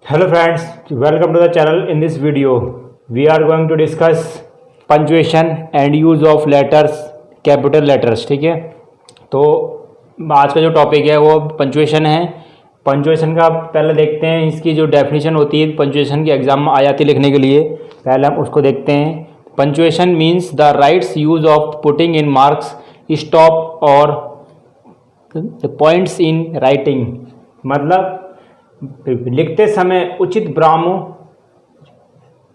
Hello friends, welcome to the channel. In this video, we are going to discuss punctuation and use of letters, capital letters. ठीक है, तो आज का जो topic है वो पंचुएशन है। पंचुएशन का पहले देखते हैं, इसकी जो डेफिनेशन होती है पंचुएशन की एग्जाम में आ जाती है लिखने के लिए, पहले हम उसको देखते हैं। Punctuation means the rights use of putting in marks, stop और पॉइंट्स इन राइटिंग। मतलब लिखते समय उचित विरामों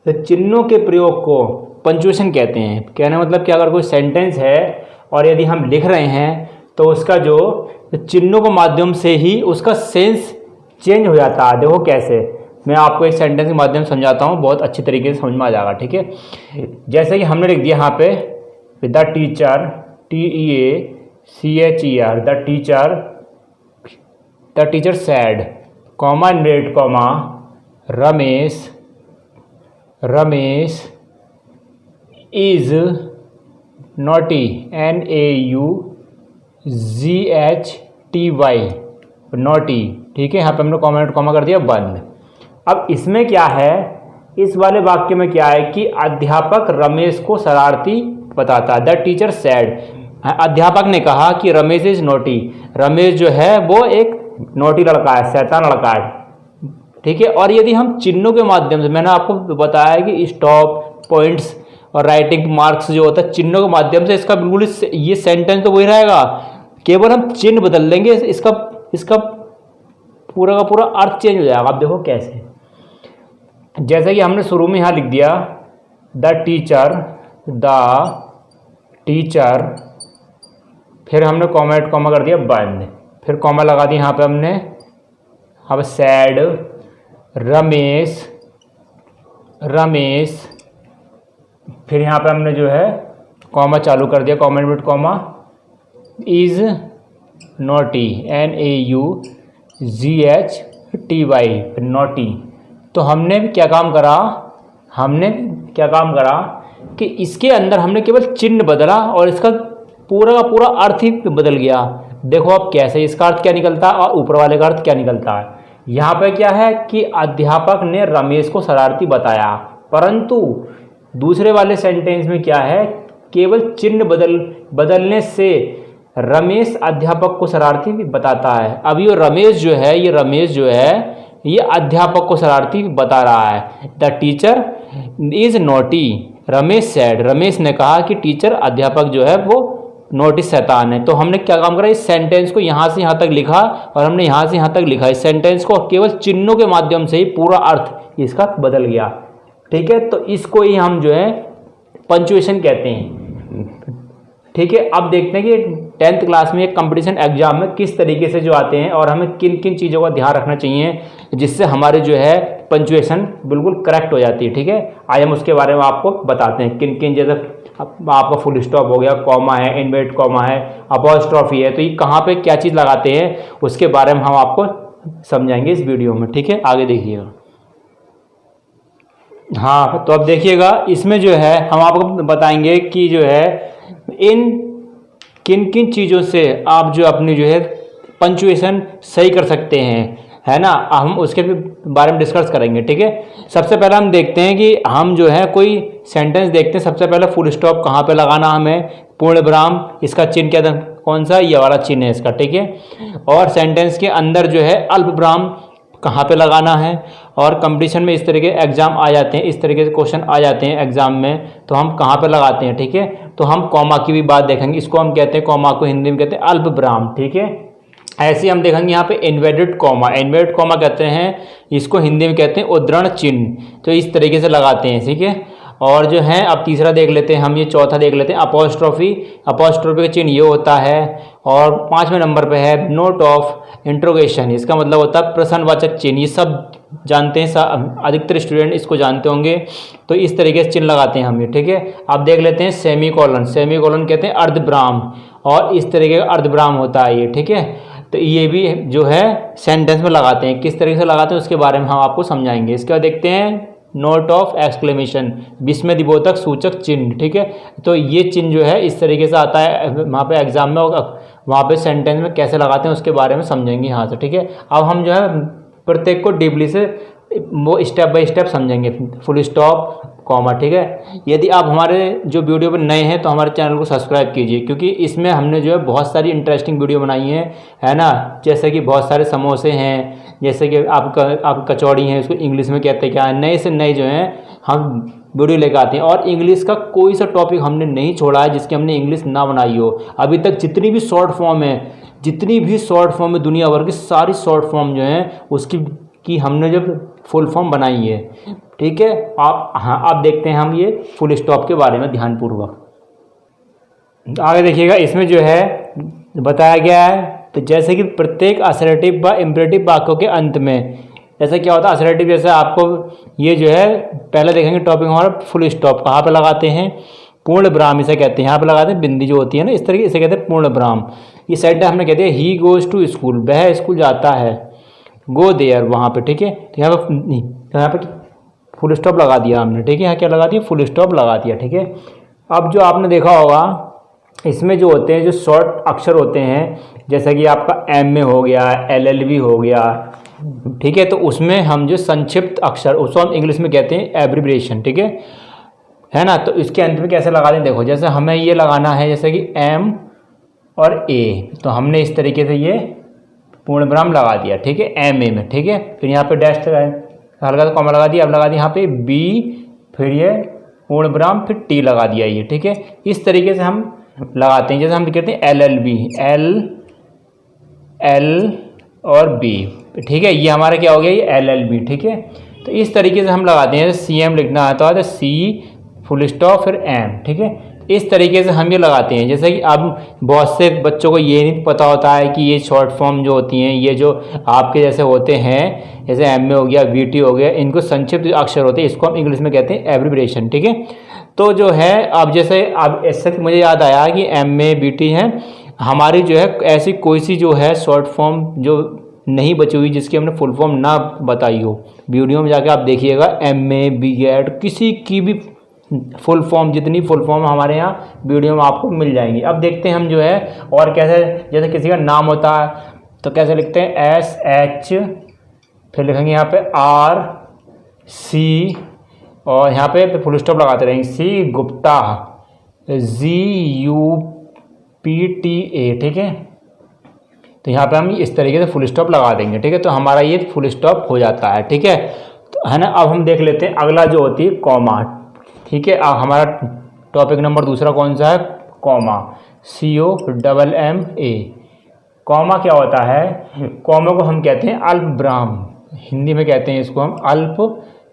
चिन्हों के प्रयोग को पंचुएशन कहते हैं। कहने मतलब कि अगर कोई सेंटेंस है और यदि हम लिख रहे हैं तो उसका जो चिन्हों के माध्यम से ही उसका सेंस चेंज हो जाता है। देखो कैसे, मैं आपको एक सेंटेंस के माध्यम से समझाता हूँ, बहुत अच्छी तरीके से समझ में आ जाएगा। ठीक है, जैसे कि हमने लिख दिया यहाँ पे the teacher, TEACHER, the teacher sad, comma inverted comma, Ramesh is naughty, NAUGHTY, naughty. ठीक है, यहाँ पे हमने कॉमा इनवर्टेड कॉमा कर दिया बंद। अब इसमें क्या है, इस वाले वाक्य में क्या है कि अध्यापक रमेश को शरारती बताता है। द टीचर सैड, अध्यापक ने कहा कि रमेश इज नॉटी, रमेश जो है वो एक नोटी लड़का है, शैतान लड़का है। ठीक है, और यदि हम चिन्हों के माध्यम से, मैंने आपको बताया कि स्टॉप, पॉइंट्स और राइटिंग मार्क्स जो होता है चिन्हों के माध्यम से, इसका बिल्कुल ये सेंटेंस तो वही रहेगा, केवल हम चिन्ह बदल देंगे, इसका पूरा का पूरा अर्थ चेंज हो जाएगा। आप देखो कैसे, जैसे कि हमने शुरू में यहाँ लिख दिया द टीचर, फिर हमने कॉमा एट कॉमा कर दिया बंद, फिर कॉमा लगा दी यहाँ पे हमने, अब सैड, रमेश, फिर यहाँ पे हमने जो है कॉमा चालू कर दिया, comma inverted comma, is naughty, NAUGHTY, naughty. तो हमने क्या काम करा कि इसके अंदर हमने केवल चिन्ह बदला और इसका पूरा का पूरा अर्थ ही बदल गया। देखो अब कैसे, इसका अर्थ क्या निकलता है और ऊपर वाले का अर्थ क्या निकलता है। यहाँ पे क्या है कि अध्यापक ने रमेश को शरारती बताया, परंतु दूसरे वाले सेंटेंस में क्या है, केवल चिन्ह बदलने से रमेश अध्यापक को शरारती बताता है। अब ये रमेश जो है ये अध्यापक को शरारती बता रहा है। The teacher is naughty, Ramesh sad, Ramesh ने कहा कि टीचर अध्यापक जो है वो नोटिस शैतान है। तो हमने क्या काम करा, इस सेंटेंस को यहाँ से यहाँ तक लिखा और हमने यहाँ से यहाँ तक लिखा इस सेंटेंस को, केवल चिन्हों के माध्यम से ही पूरा अर्थ इसका बदल गया। ठीक है, तो इसको ही हम जो है पंचुएशन कहते हैं। ठीक है, अब देखते हैं कि 10th क्लास में एक कंपटीशन एग्जाम में किस तरीके से जो आते हैं और हमें किन किन चीज़ों का ध्यान रखना चाहिए जिससे हमारे जो है पंचुएशन बिल्कुल करेक्ट हो जाती है। ठीक है, आज हम उसके बारे में आपको बताते हैं किन किन, जैसे आपका फुल स्टॉप हो गया, कॉमा है, इनवर्टेड कॉमा है, अपॉस्ट्रॉफी है, तो ये कहाँ पे क्या चीज़ लगाते हैं उसके बारे में हम आपको समझाएंगे इस वीडियो में। ठीक है, आगे देखिएगा। हाँ, तो अब देखिएगा, इसमें जो है हम आपको बताएंगे कि जो है इन किन किन चीज़ों से आप जो अपनी जो है पंचुएशन सही कर सकते हैं, है ना। हम उसके बारे में डिस्कस करेंगे। ठीक है, सबसे पहले हम देखते हैं कि हम जो है कोई सेंटेंस देखते हैं, सबसे पहले फुल स्टॉप कहाँ पे लगाना, हमें पूर्ण विराम, इसका चिन्ह क्या था, कौन सा, ये वाला चिन्ह है इसका। ठीक है, और सेंटेंस के अंदर जो है अल्प विराम कहाँ पे लगाना है। और कंपटीशन में इस तरीके एग्जाम आ जाते हैं, इस तरीके से क्वेश्चन आ जाते हैं एग्जाम में, तो हम कहाँ पे लगाते हैं। ठीक है, तो हम कॉमा की भी बात देखेंगे, इसको हम कहते हैं, कॉमा को हिंदी में कहते हैं अल्प विराम। ठीक है, ऐसे हम देखेंगे यहाँ पे इन्वर्टेड कॉमा कहते हैं, इसको हिंदी में कहते हैं उद्धरण चिन्ह, तो इस तरीके से लगाते हैं। ठीक है, और जो है अब तीसरा देख लेते हैं हम, ये चौथा देख लेते हैं अपॉस्ट्रॉफी का चिन्ह ये होता है। और 5वें नंबर पे है नोट ऑफ इंट्रोगेशन, इसका मतलब होता है प्रश्नवाचक चिन्ह, ये सब जानते हैं, अधिकतर स्टूडेंट इसको जानते होंगे, तो इस तरीके से चिन्ह लगाते हैं हम ये। ठीक है, अब देख लेते हैं सेमीकोलन कहते हैं अर्धविराम, और इस तरीके का अर्धविराम होता है ये। ठीक है, तो ये भी जो है सेंटेंस में लगाते हैं, किस तरीके से लगाते हैं उसके बारे में हम आपको समझाएंगे। इसके बाद देखते हैं नोट ऑफ एक्सक्लेमेशन, विस्मयदिबोधक सूचक चिन्ह। ठीक है, तो ये चिन्ह जो है इस तरीके से आता है वहाँ पे एग्जाम में, वहाँ पे सेंटेंस में कैसे लगाते हैं उसके बारे में समझेंगे यहाँ से। ठीक है, अब हम जो है प्रत्येक को डीपली से वो स्टेप बाय स्टेप समझेंगे, फुल स्टॉप, कॉमा, ठीक है। यदि आप हमारे जो वीडियो पर नए हैं तो हमारे चैनल को सब्सक्राइब कीजिए, क्योंकि इसमें हमने जो है बहुत सारी इंटरेस्टिंग वीडियो बनाई है ना। जैसे कि बहुत सारे समोसे हैं, जैसे कि आप कचौड़ी हैं, उसको इंग्लिश में कहते हैं क्या है, नए से नए जो हैं हम वीडियो लेकर आते हैं। और इंग्लिश का कोई सा टॉपिक हमने नहीं छोड़ा है जिसकी हमने इंग्लिश ना बनाई हो। अभी तक जितनी भी शॉर्ट फॉर्म है, जितनी भी शॉर्ट फॉर्म है दुनिया भर की सारी शॉर्ट फॉर्म जो हैं उसकी हमने जब फुल फॉर्म बनाई है, ठीक है। आप देखते हैं हम ये फुल स्टॉप के बारे में ध्यानपूर्वक। आगे देखिएगा, इसमें जो है बताया गया है, तो जैसे कि प्रत्येक असर्टिव व इम्परेटिव वाक्यों के अंत में जैसे क्या होता है असर्टिव, जैसे आपको ये जो है पहले देखेंगे टॉपिक हमारा फुल स्टॉप कहाँ पे लगाते हैं, पूर्ण विराम इसे कहते हैं, यहाँ पे लगाते हैं बिंदी जो होती है ना, इस तरीके इसे कहते हैं पूर्ण विराम। ये सेंटेंस हमने कहते हैं ही गोज टू स्कूल, वह स्कूल जाता है, गो देयर वहाँ पे, ठीक है। तो यहाँ पे फुल स्टॉप लगा दिया हमने, ठीक है। यहाँ क्या लगा दिया, फुल स्टॉप लगा दिया, ठीक है। अब जो आपने देखा होगा इसमें जो होते हैं जो शॉर्ट अक्षर होते हैं, जैसे कि आपका एम ए हो गया, LLB हो गया, ठीक है। तो उसमें हम जो संक्षिप्त अक्षर उसको हम इंग्लिश में कहते हैं एब्रिविएशन, ठीक है ना। तो इसके अंत में कैसे लगा दें, देखो जैसे हमें ये लगाना है जैसे कि M और A, तो हमने इस तरीके से ये पूर्ण विराम लगा दिया, ठीक है, MA में, ठीक है। फिर यहाँ पे डैश हल्का सा कॉमा लगा दिया, अब लगा दिया यहाँ पे B, फिर ये पूर्ण विराम, फिर T लगा दिया ये, ठीक है। इस तरीके से हम लगाते हैं। जैसे हम कहते हैं LLB, L और B, ठीक है। ये हमारा क्या हो गया, ये LLB, ठीक है। तो इस तरीके से हम लगाते हैं। CM लिखना आता है तो C फुल स्टॉप फिर M, ठीक है। इस तरीके से हम ये लगाते हैं। जैसे कि अब बहुत से बच्चों को ये नहीं पता होता है कि ये शॉर्ट फॉर्म जो होती हैं, ये जो आपके जैसे होते हैं, जैसे MA हो गया, VT हो गया, इनको संक्षिप्त अक्षर होते हैं, इसको हम इंग्लिश में कहते हैं एब्रिविएशन, ठीक है। तो जो है अब जैसे अब ऐसे मुझे याद आया कि MA VT हैं, हमारी जो है ऐसी कोई सी जो है शॉर्ट फॉर्म जो नहीं बची हुई जिसकी हमने फुल फॉर्म ना बताई हो, वीडियो में जाके आप देखिएगा, MA BEd किसी की भी फुल फॉर्म, जितनी फुल फॉर्म हमारे यहाँ वीडियो में आपको मिल जाएंगी। अब देखते हैं हम जो है और कैसे, जैसे किसी का नाम होता है तो कैसे लिखते हैं, SH, फिर लिखेंगे यहाँ पे RC, और यहाँ पे फुल स्टॉप लगाते रहेंगे, C गुप्ता, GUPTA, ठीक है। तो यहाँ पे हम इस तरीके से फुल स्टॉप लगा देंगे, ठीक है। तो हमारा ये फुल स्टॉप हो जाता है, ठीक है, तो है ना। अब हम देख लेते हैं अगला जो होती है कॉमा, ठीक है। अब हमारा टॉपिक नंबर दूसरा कौन सा है, कॉमा, COMMA। कॉमा क्या होता है, कॉमा को हम कहते हैं अल्प विराम, हिंदी में कहते हैं इसको हम अल्प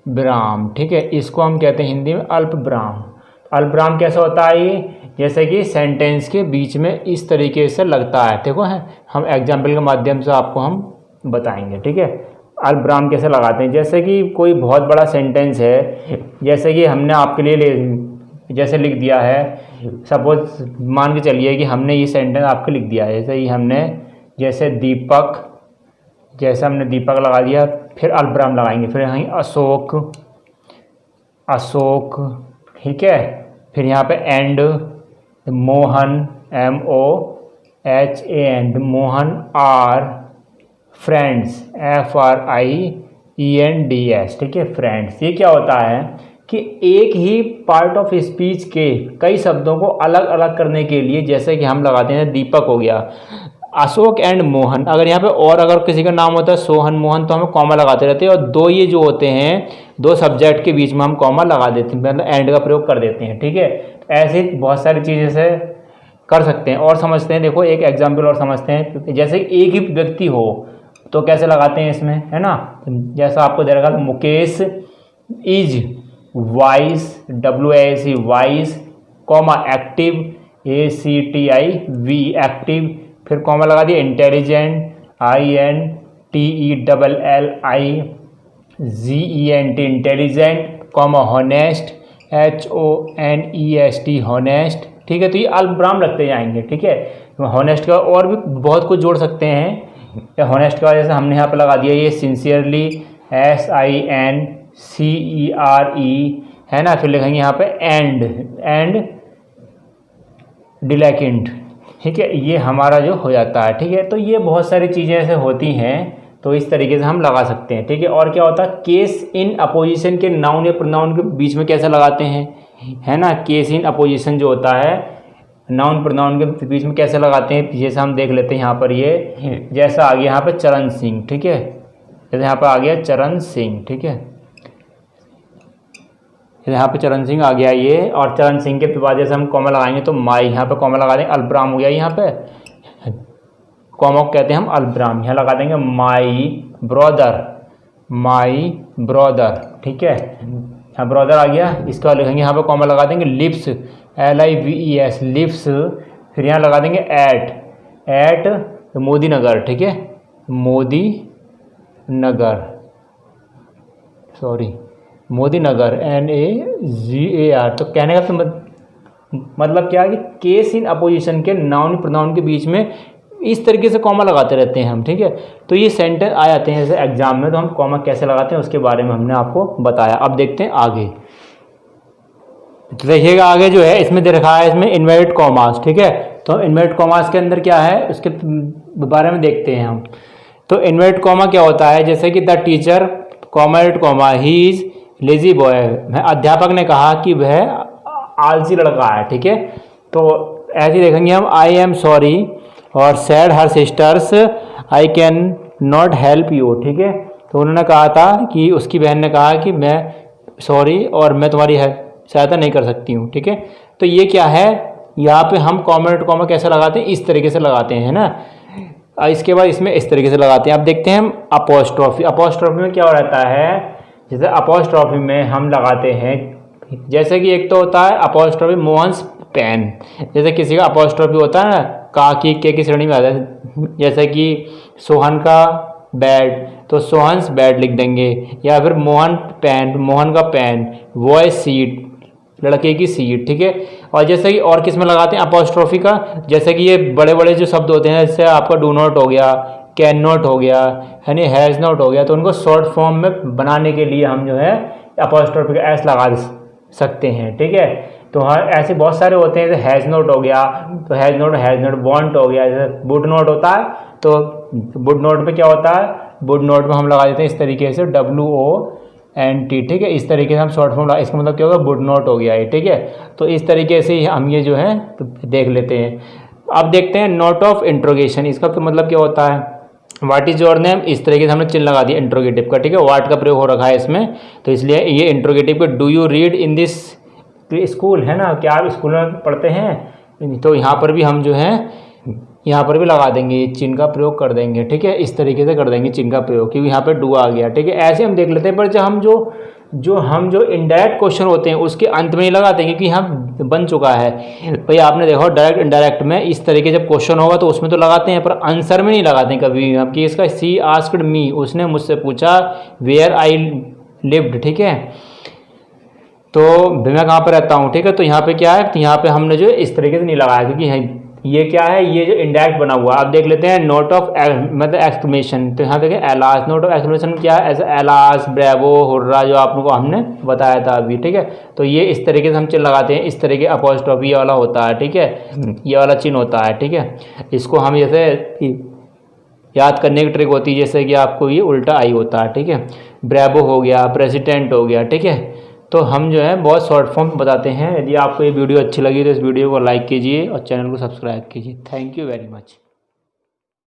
विराम, ठीक है। इसको हम कहते हैं हिंदी में अल्प विराम। अल्प विराम कैसा होता है ये, जैसे कि सेंटेंस के बीच में इस तरीके से लगता है, देखो है, हम एग्जाम्पल के माध्यम से आपको हम बताएंगे, ठीक है। अल्प विराम कैसे लगाते हैं, जैसे कि कोई बहुत बड़ा सेंटेंस है, जैसे कि हमने आपके लिए जैसे लिख दिया है, सपोज मान के चलिए कि हमने ये सेंटेंस आपके लिख दिया है, जैसे ही हमने जैसे दीपक, जैसे हमने दीपक लगा दिया, फिर अल्प विराम लगाएंगे, फिर यहाँ अशोक, अशोक, ठीक है। फिर यहाँ पे and, Mohan, MOHAN, Mohan, R, friends, FRIENDS, ठीक है, फ्रेंड्स। ये क्या होता है कि एक ही पार्ट ऑफ स्पीच के कई शब्दों को अलग अलग करने के लिए, जैसे कि हम लगाते हैं दीपक हो गया, अशोक एंड मोहन, अगर यहाँ पे और अगर किसी का नाम होता है सोहन, मोहन, तो हमें कॉमा लगाते रहते हैं, और दो ये जो होते हैं दो सब्जेक्ट के बीच में हम कॉमा लगा देते हैं, मतलब एंड का प्रयोग कर देते हैं, ठीक है। ऐसे बहुत सारी चीज़ें से कर सकते हैं। और समझते हैं, देखो एक एग्जाम्पल और समझते हैं, जैसे एक ही व्यक्ति हो तो कैसे लगाते हैं इसमें, है ना। जैसा आपको दे रखा, Mukesh is vice, WAIC vice, comma active, ACTIV active, फिर कॉमा लगा दिया, intelligent, INTELLIGENT intelligent, comma honest, HONEST honest, ठीक है। तो ये अल्प विराम रखते जाएंगे, ठीक है। हॉनेस्ट का और भी बहुत कुछ जोड़ सकते हैं। हॉनेस्ट का जैसे हमने यहाँ पे लगा दिया ये सिंसियरली, SINCERE, है ना। फिर लिखेंगे यहाँ पे एंड डिलेकेंट, ठीक है। ये हमारा जो हो जाता है, ठीक है। तो ये बहुत सारी चीज़ें ऐसे होती हैं, तो इस तरीके से हम लगा सकते हैं, ठीक है। और क्या होता है केस इन अपोजिशन के नाउन या प्रोनाउन के बीच में कैसे लगाते हैं, है ना। केस इन अपोजिशन जो होता है नाउन प्रोनाउन के बीच में कैसे लगाते हैं, जैसे हम देख लेते हैं यहाँ पर, ये जैसा आ गया यहाँ पर चरण सिंह, ठीक है। जैसे यहाँ पर आ गया चरण सिंह, ठीक है, यहाँ पे चरण सिंह आ गया ये। और चरण सिंह के बाद जैसे हम कॉमा लगाएंगे तो माई, यहाँ पे कॉमा लगा देंगे, अल्पराम हो गया यहाँ पे, कॉमा कहते हैं हम अल्पराम, यहाँ लगा देंगे माई ब्रदर, माई ब्रदर, ठीक है। यहाँ ब्रदर आ गया, इसका लिखेंगे यहाँ पे कॉमा लगा देंगे लिप्स, LIVES लिप्स, फिर यहाँ लगा देंगे एट मोदी नगर, ठीक है, मोदी नगर, सॉरी मोदी नगर NAGAR। तो कहने का मतलब क्या है कि केस इन अपोजिशन के नाउन प्रोनाउन के बीच में इस तरीके से कॉमा लगाते रहते हैं हम, ठीक है। तो ये सेंटेंस आ जाते हैं जैसे एग्जाम में, तो हम कॉमा कैसे लगाते हैं उसके बारे में हमने आपको बताया। अब देखते हैं आगे, तो देखिएगा आगे जो है इसमें दे रखा है, इसमें इन्वर्टेड कॉमास, ठीक है। तो इन्वर्टेड कॉमास के अंदर क्या है उसके बारे में देखते हैं हम। तो इन्वर्टेड कॉमा क्या होता है, जैसे कि the teacher comma comma he is lazy boy, अध्यापक ने कहा कि वह आलसी लड़का है, ठीक है। तो ऐसे देखेंगे हम, आई एम सॉरी और sad her sisters I can not help you, ठीक है। तो उन्होंने कहा था कि उसकी बहन ने कहा कि मैं सॉरी और मैं तुम्हारी सहायता नहीं कर सकती हूँ, ठीक है। तो ये क्या है, यहाँ पे हम कॉमा कैसे लगाते हैं, इस तरीके से लगाते हैं, है ना। इसके बाद इसमें इस तरीके से लगाते हैं। अब देखते हैं हम अपोस्ट्रॉफी। अपोस्ट्रॉफी में क्या रहता है, जैसे अपोस्ट्रॉफी में हम लगाते हैं, जैसे कि एक तो होता है अपोस्ट्रॉफी मोहन्स पेन, जैसे किसी का अपोस्ट्रॉफी होता है ना, का की श्रेणी में आता है, जैसे कि सोहन का बैट तो सोहन्स बैट लिख देंगे, या फिर मोहन पेन, मोहन का पेन, बॉय सीट, लड़के की सीट, ठीक है। और जैसे कि और किस में लगाते हैं अपोस्ट्रॉफी का, जैसे कि ये बड़े बड़े जो शब्द होते हैं, जैसे आपका डू नॉट हो गया, कैन नॉट हो गया, यानी हैज़ नॉट हो गया, तो उनको शॉर्ट फॉर्म में बनाने के लिए हम जो है अपोस्ट्रॉफी का एस लगा सकते हैं, ठीक है। तो हाँ ऐसे बहुत सारे होते हैं, जैसे हैज़ नॉट हो गया तो हैज़ नॉट, वांट हो गया, जैसे वुड नॉट होता है तो वुड नॉट पे क्या होता है, वुड नॉट में हम लगा देते हैं इस तरीके से WONT, ठीक है। इस तरीके से हम शॉर्ट फॉर्म इसका मतलब क्या होगा, वुड नॉट हो गया है, ठीक है। तो इस तरीके से हम ये जो है देख लेते हैं। अब देखते हैं नोट ऑफ इंट्रोगेशन, इसका तो मतलब क्या होता है, व्हाट इज योर नेम, इस तरीके से हमने चिन्ह लगा दिया इंट्रोगेटिव का, ठीक है। व्हाट का प्रयोग हो रखा है इसमें, तो इसलिए ये इंट्रोगेटिव का do you read in this school, है ना, क्या आप स्कूल में पढ़ते हैं, तो यहाँ पर भी हम जो है यहाँ पर भी लगा देंगे, चिन्ह का प्रयोग कर देंगे, ठीक है। इस तरीके से कर देंगे चिन्ह का प्रयोग, क्योंकि यहाँ पे डू आ गया, ठीक है। ऐसे हम देख लेते हैं। पर जब हम जो इनडायरेक्ट क्वेश्चन होते हैं उसके अंत में नहीं लगाते हैं, क्योंकि यहाँ बन चुका है भाई, आपने देखो डायरेक्ट इनडायरेक्ट में इस तरीके जब क्वेश्चन होगा तो उसमें तो लगाते हैं, पर आंसर में नहीं लगाते हैं कभी। आपकी इसका सी आस्क्ड मी, उसने मुझसे पूछा वेयर आई लिव्ड, ठीक है। तो मैं कहाँ पर रहता हूँ, ठीक है। तो यहाँ पे क्या है, तो यहाँ पे हमने जो इस तरीके से नहीं लगाया, क्योंकि ये क्या है, ये जो इंडायरेक्ट बना हुआ। आप देख लेते हैं नोट ऑफ मतलब एक्सक्लेमेशन, तो यहाँ देखें एलास, नोट ऑफ एक्सक्लेमेशन क्या है, ऐसा एलास, ब्रेवो, हुर्रा, जो आप लोगों को हमने बताया था अभी, ठीक है। तो ये इस तरीके से हम चिन्ह लगाते हैं, इस तरीके अपोस्ट्रोफी ये वाला होता है, ठीक है, ये वाला चिन्ह होता है, ठीक है। इसको हम जैसे याद करने की ट्रिक होती है, जैसे कि आपको ये उल्टा आई होता है, ठीक है। ब्रेवो हो गया, प्रेसिडेंट हो गया, ठीक है। तो हम जो है बहुत शॉर्ट फॉर्म बताते हैं। यदि आपको ये वीडियो अच्छी लगी तो इस वीडियो को लाइक कीजिए और चैनल को सब्सक्राइब कीजिए। Thank you very much.